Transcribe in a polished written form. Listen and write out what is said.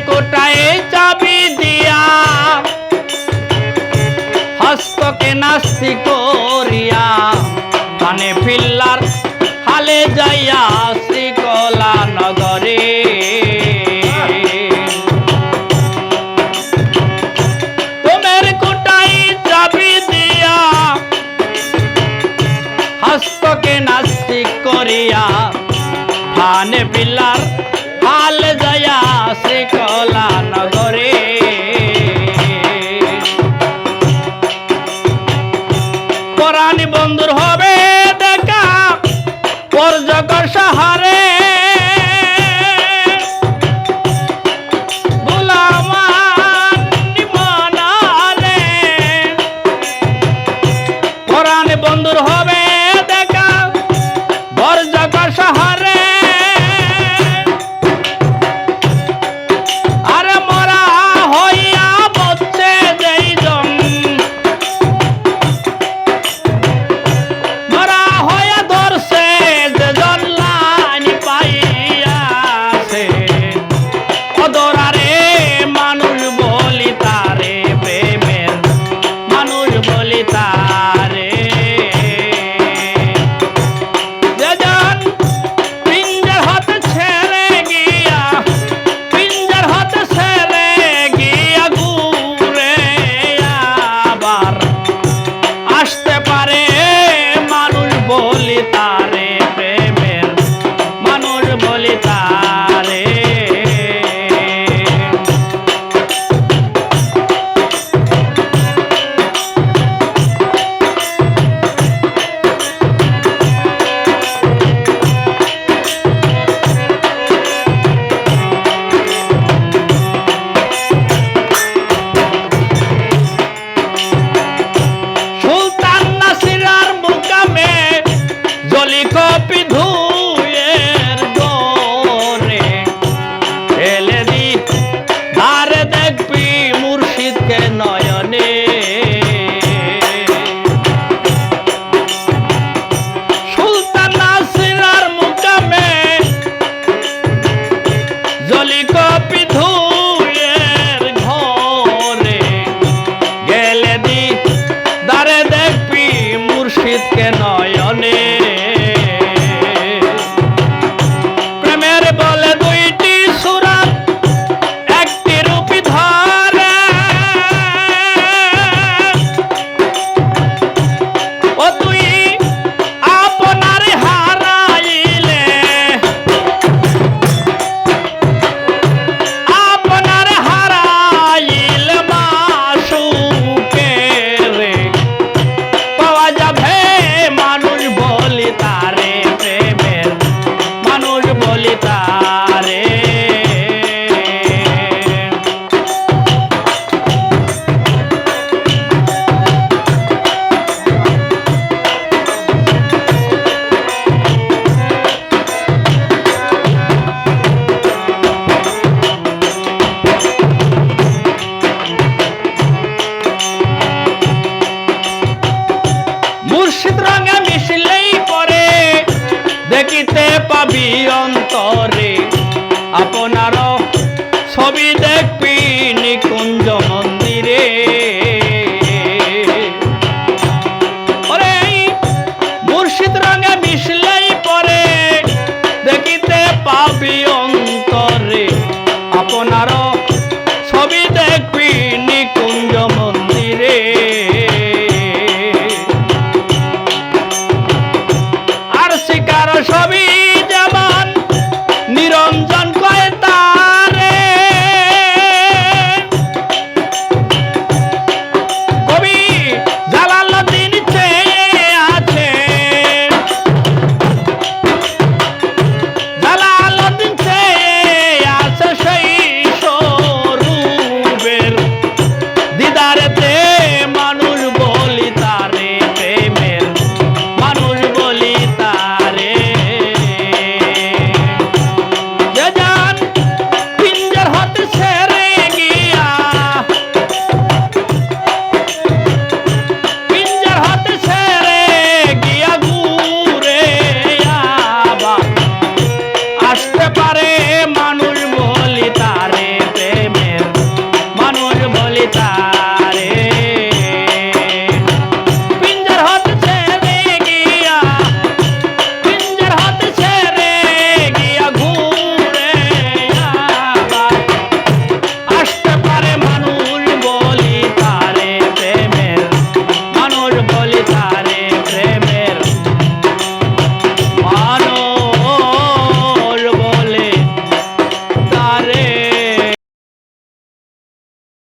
কোটায় চাবি দিয়া হস্তকে নাস্তি করিয়া কানে ফিল্লার হালে যাইয়া শ্রীকলা নগরে তোমার কোটায় চাবি দিয়া হস্তকে নাস্তি করিয়া কানে ফিল্লার হালে যাইয়া শ্রীকলা নগরে পরাণী বন্ধুর হবে দেখা পরজগর শহরে পরাণী বন্ধুর হবে দেখা পরজগর শহরে মুর্শিদকে নয়নে প্রেমের বলে দুইটি সুরাত একটি রূপী ধরে ও তুই আপনার হারাইলে আপনার হারাইলে মাসুকে রে পাওয়া যাবে মানুষ বলি তারে প্রেমের মানুষ বলি তারে মুর্শিদ রঙে মিশলেই পরে দেখিতে পাবি অন্তরে আপনার ছবি দেখবি নিকুঞ্জ